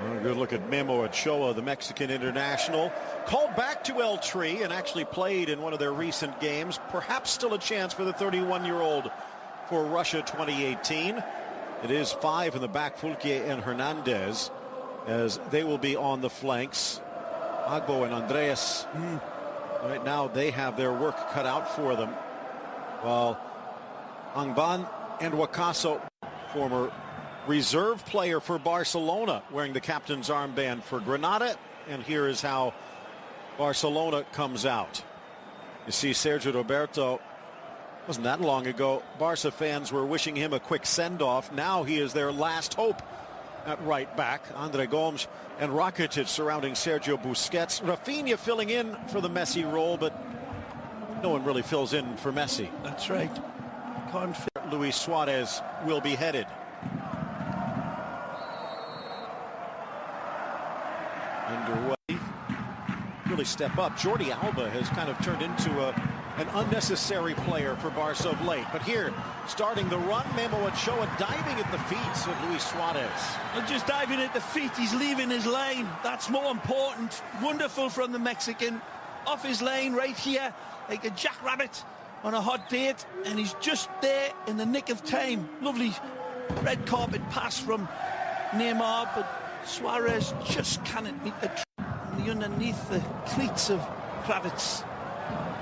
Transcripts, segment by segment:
A good look at Memo Ochoa, the Mexican international. Called back to El Tri and actually played in one of their recent games. Perhaps still a chance for the 31-year-old for Russia 2018. It is 5 in the back, Fulke and Hernandez, as they will be on the flanks. Agbo and Andreas, right now they have their work cut out for them. While Angban and Wakaso, former reserve player for Barcelona, wearing the captain's armband for Granada. And here is how Barcelona comes out. You see Sergio Roberto, wasn't that long ago, Barca fans were wishing him a quick send-off. Now he is their last hope at right back. Andre Gomes and Rakitic surrounding Sergio Busquets. Rafinha filling in for the Messi role, but no one really fills in for Messi. That's right. Luis Suarez will be headed. Underway. Really step up. Jordi Alba has kind of turned into an unnecessary player for Barca of late. But here, starting the run, Memo Ochoa diving at the feet of Luis Suarez. Not just diving at the feet, he's leaving his lane. That's more important. Wonderful from the Mexican. Off his lane right here, like a jackrabbit on a hot date. And he's just there in the nick of time. Lovely red carpet pass from Neymar, but Suarez just cannot meet the underneath the cleats of Kravitz.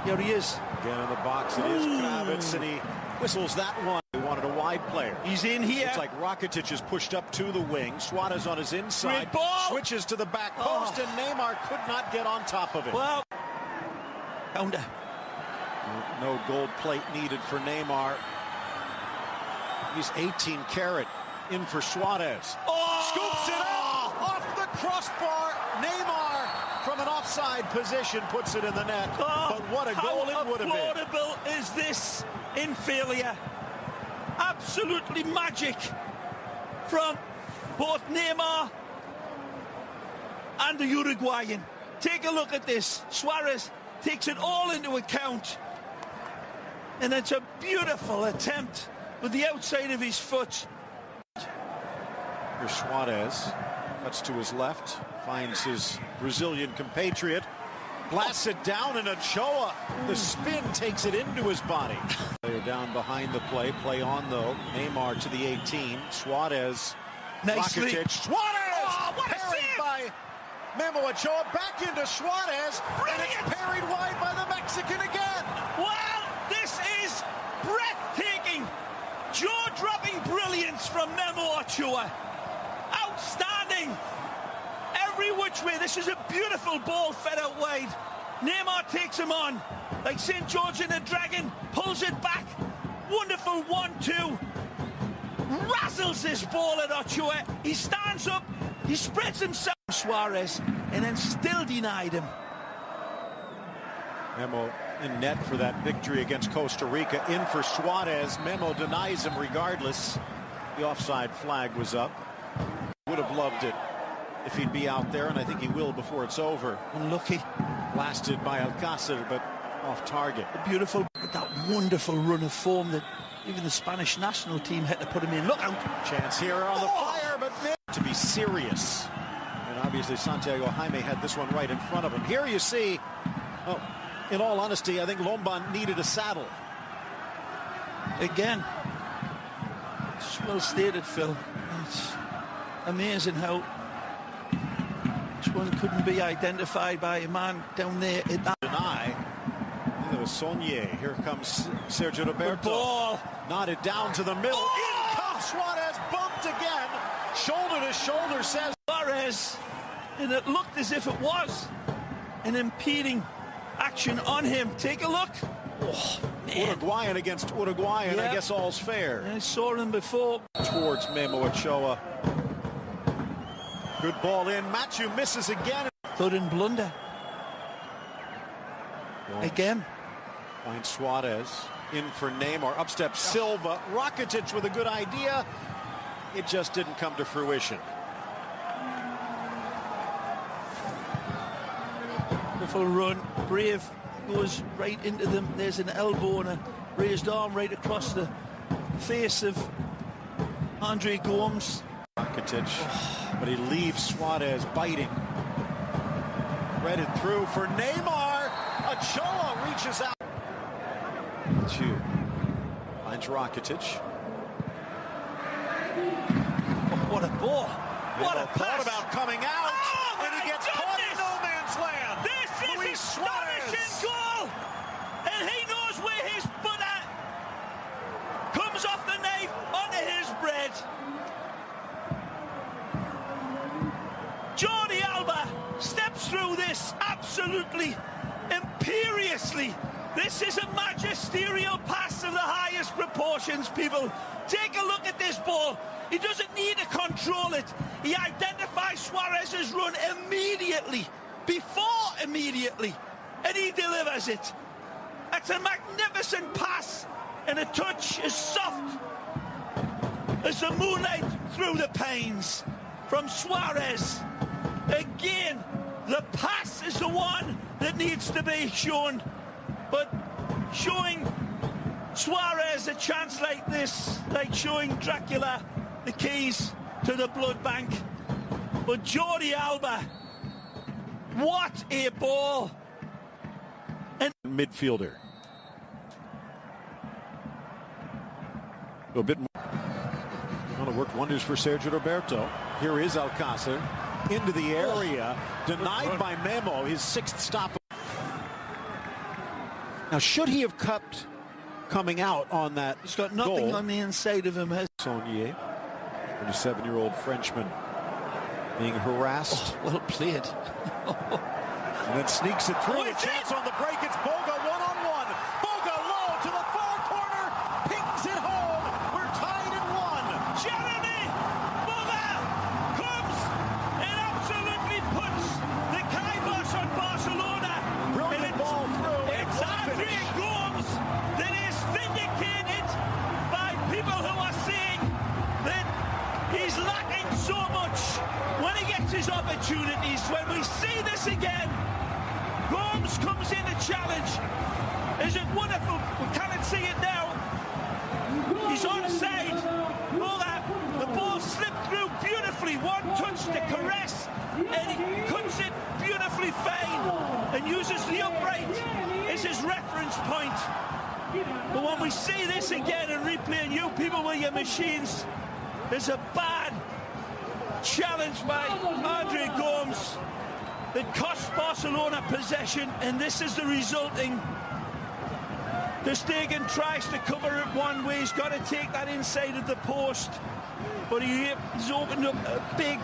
Here he is. Again in the box, it is Kravitz, and he whistles that one. He wanted a wide player. He's in here. It's like Rakitic is pushed up to the wing. Suarez on his inside. Great ball. Switches to the back post, and Neymar could not get on top of it. Well, counter. No gold plate needed for Neymar. He's 18 carat in for Suarez. Scoops it up off the crossbar. Neymar from an offside position puts it in the net. But what a goal it would have been. How applaudable is this in failure? Absolutely magic from both Neymar and the Uruguayan. Take a look at this. Suarez takes it all into account. And it's a beautiful attempt with the outside of his foot. Here's Suarez. Cuts to his left. Finds his Brazilian compatriot. Blasts it down, and Ochoa, the spin takes it into his body. They're down behind the play. Play on, though. Neymar to the 18. Suarez. Nicely. Rakitic. Suarez! Oh, what a parried save! by Memo Ochoa. Back into Suarez. Brilliant! And it's parried wide by the Mexican again. Wow, this is breathtaking. Jaw-dropping brilliance from Memo Ochoa. Outstanding. Every which way. This is a beautiful ball fed out wide. Neymar takes him on like St. George and the Dragon, pulls it back. Wonderful 1-2. Razzles this ball at Ochoa. He stands up, he spreads himself, Suarez, and then still denied him. Memo in net for that victory against Costa Rica. In for Suarez. Memo denies him regardless. The offside flag was up. Would have loved it if he'd be out there, and I think he will before it's over. Unlucky. Blasted by Alcácer, but off target. Beautiful, that wonderful run of form that even the Spanish national team had to put him in. Look out. Chance here on the fire, but to be serious. And obviously Santiago Jaime had this one right in front of him. Here you see, in all honesty, I think Lomban needed a saddle. Again, it's well stated, Phil. It's amazing how each one couldn't be identified by a man down there at that. Deny. There was Saunier. Here comes Sergio Roberto. Ball. Nodded down to the middle. In comes Suarez. Bumped again. Shoulder to shoulder, says Suarez. And it looked as if it was an impeding action on him. Take a look. Oh, man. Uruguayan against Uruguayan. Yep. I guess all's fair. I saw him before. Towards Memo Ochoa. Good ball in. Matthew misses again. Third and blunder. Again. Finds Suarez. In for Neymar. Up steps Silva. Rakitic with a good idea. It just didn't come to fruition. Wonderful run. Brave goes right into them. There's an elbow and a raised arm right across the face of Andre Gomes. Rakitic, but he leaves Suarez biting. Threaded through for Neymar. Ochoa reaches out. Chu finds Rakitic. What a ball. What a thought pass. about coming out. Oh, and he gets caught in no man's land. This is Luis astonishing Suarez. goal. And he knows where his butter comes off the knife onto his bread. Jordi Alba steps through this absolutely imperiously. This is a magisterial pass of the highest proportions, people. Take a look at this ball. He doesn't need to control it. He identifies Suarez's run immediately, immediately, and he delivers it. That's a magnificent pass and a touch as soft as the moonlight through the panes from Suarez. Again, the pass is the one that needs to be shown, but showing Suarez a chance like this, like showing Dracula the keys to the blood bank. But Jordi Alba, what a ball. And midfielder. A bit more. Well, it worked wonders for Sergio Roberto. Here is Alcácer into the area, denied by Memo, his sixth stop. Now, should he have kept coming out on that? he's got nothing goal? on the inside of him. Saunier, 27-year-old Frenchman, being harassed. Well played. And then sneaks it through. A chance on the break. It's Boga one-on-one. Boga low to the far corner. Pings it home. We're tied at 1. Jeremy Boga comes and absolutely puts the kibosh on Barcelona. Brilliant ball through. It's Andre Gomes that is vindicated by people who are saying that he's lacking so much when he gets his opportunities. When we see this again, Gomes comes in to challenge. Is it wonderful? We cannot see it now. He's onside. All that. The ball slipped through beautifully. One touch to caress, and he cuts it beautifully fine and uses the upright as his reference point. But when we see this again and replay, and you people with your machines, there's a bad challenge by Andre Gomes that cost Barcelona possession, and this is the resulting. Ter Stegen tries to cover it one way. He's got to take that inside of the post, but he's opened up a big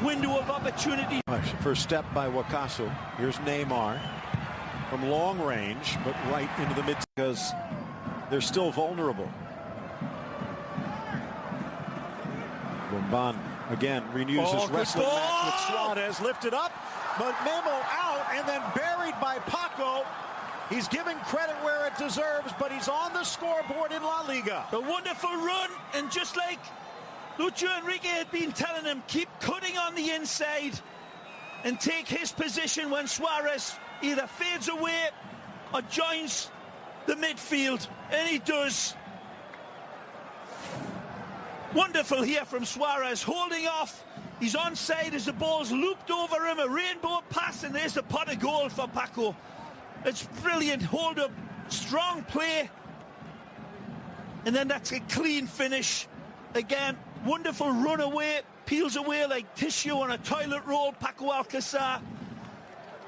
window of opportunity. First step by Wakaso. Here's Neymar from long range, but right into the mid because they're still vulnerable. Bomban again renews his wrestling match with Suarez. Lifted up, but Memo out and then buried by Paco. He's giving credit where it deserves, but he's on the scoreboard in La Liga. A wonderful run, and just like Lucho Enrique had been telling him, keep cutting on the inside and take his position when Suarez either fades away or joins the midfield, and he does. Wonderful here from Suarez, holding off. He's onside as the ball's looped over him, a rainbow pass, and there's the pot of goal for Paco. It's brilliant, hold up, strong play, and then that's a clean finish. Again, wonderful run away, peels away like tissue on a toilet roll. Paco Alcácer,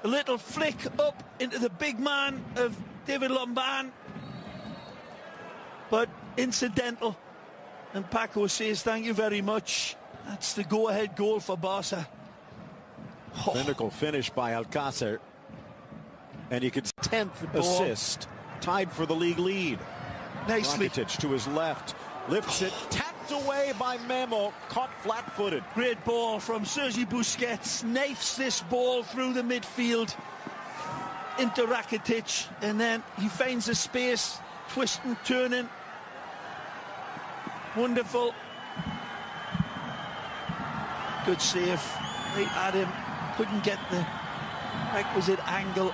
a little flick up into the big man of David Lombán, but incidental. And Paco says, thank you very much. That's the go-ahead goal for Barca. Clinical finish by Alcácer. And you could 10th assist, tied for the league lead. Nicely. Rakitic to his left, lifts it, tapped away by Memo, caught flat-footed. Great ball from Sergi Busquets, knifes this ball through the midfield into Rakitic, and then he finds a space, twisting, turning. Wonderful. Good save. Right at him. Couldn't get the requisite angle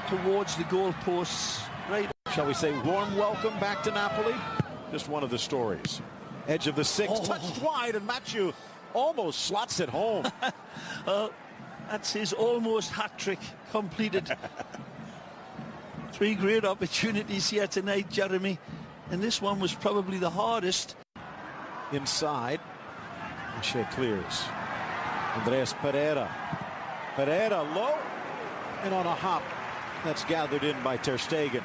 towards the goalposts. Right. Shall we say warm welcome back to Napoli? Just one of the stories. Edge of the 6, touched wide, and Mathieu almost slots it home. That's his almost hat-trick completed. 3 great opportunities here tonight, Jeremy, and this one was probably the hardest. Inside, Shea clears. Andreas Pereira. Pereira low and on a hop. That's gathered in by Ter Stegen.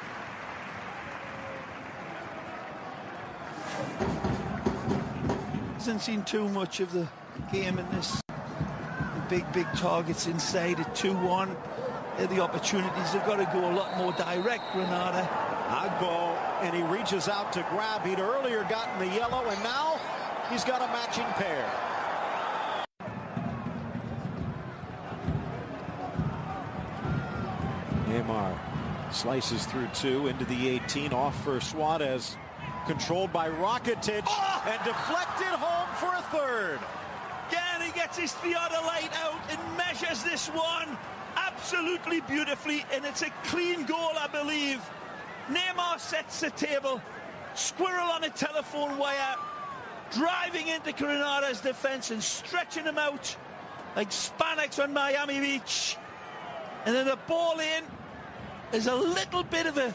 Hasn't seen too much of the game in this. The big targets inside at 2-1. The opportunities have got to go a lot more direct, Granada. Agbo, and he reaches out to grab. He'd earlier gotten the yellow, and now he's got a matching pair. Neymar slices through 2 into the 18, off for Suarez. Controlled by Rakitic, and deflected home for a third. Again, he gets his theodolite out and measures this one absolutely beautifully, and it's a clean goal, I believe. Neymar sets the table, squirrel on a telephone wire, driving into Granada's defense and stretching them out like Spaniards on Miami Beach. And then the ball in is a little bit of a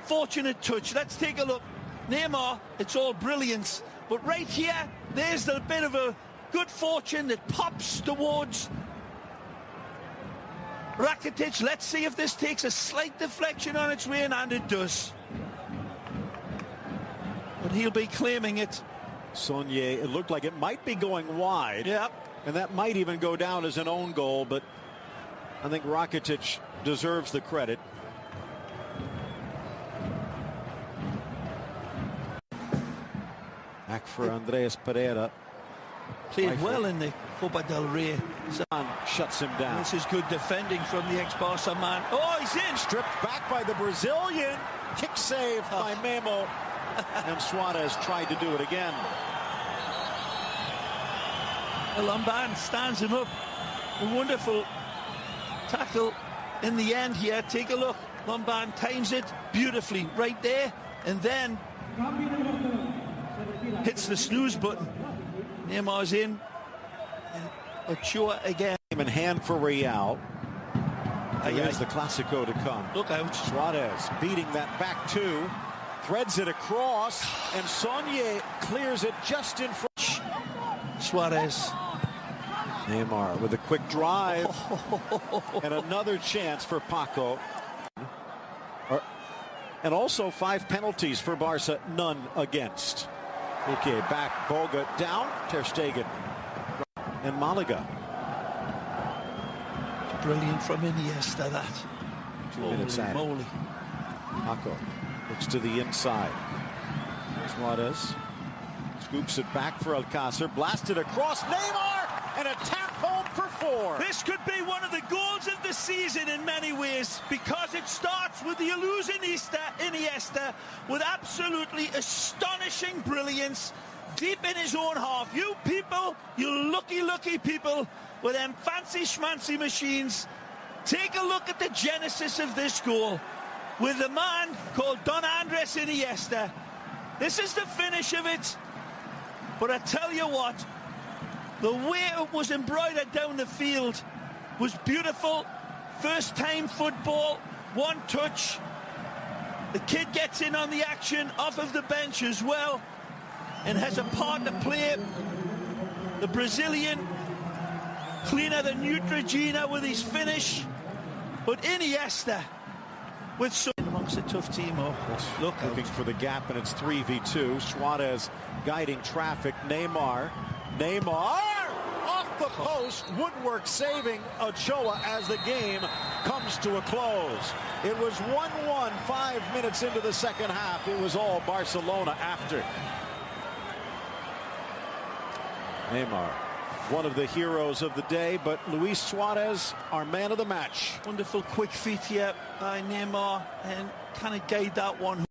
fortunate touch. Let's take a look. Neymar, it's all brilliance, but right here, there's a bit of a good fortune that pops towards Rakitic. Let's see if this takes a slight deflection on its way, and it does. But he'll be claiming it. Sonye, it looked like it might be going wide. Yep. And that might even go down as an own goal, but I think Rakitic deserves the credit. Back for Andreas Pereira. Played well in the Copa del Rey. Shuts him down. This is good defending from the ex-Barca man. Oh, he's in! Stripped back by the Brazilian. Kick save by Memo. And Suarez tried to do it again. Lamban stands him up. A wonderful tackle in the end here. Take a look. Lamban times it beautifully right there, and then hits the snooze button. Neymar's in, and Ochoa again. In hand for Real. There's the Clásico to come. Look out. Suarez beating that back 2. Threads it across, and Sonye clears it just in front. Suarez. Neymar with a quick drive. And another chance for Paco. And also 5 penalties for Barca, none against. Okay, back, Boga down, Ter Stegen. And Malaga. Brilliant from Iniesta, that. 2 minutes at moly. Paco looks to the inside. Suarez scoops it back for Alcácer. Blasted across. Neymar! And a tap home for 4. This could be one of the goals of the season in many ways, because it starts with the illusionista Iniesta with absolutely astonishing brilliance deep in his own half. You people, you lucky people with them fancy schmancy machines, take a look at the genesis of this goal with a man called Don Andres Iniesta. This is the finish of it, but I tell you what, the way it was embroidered down the field was beautiful. First time football, one touch. The kid gets in on the action off of the bench as well and has a part to play. The Brazilian cleaner than Neutrogena with his finish, but Iniesta with some amongst a tough team. Look looking for the gap, and it's 3v2. Suarez guiding traffic. Neymar off the post. Woodwork saving Ochoa as the game comes to a close. It was 1-1 5 minutes into the second half. It was all Barcelona after. Neymar, one of the heroes of the day, but Luis Suarez, our man of the match. Wonderful quick feet here by Neymar, and kind of guide that one.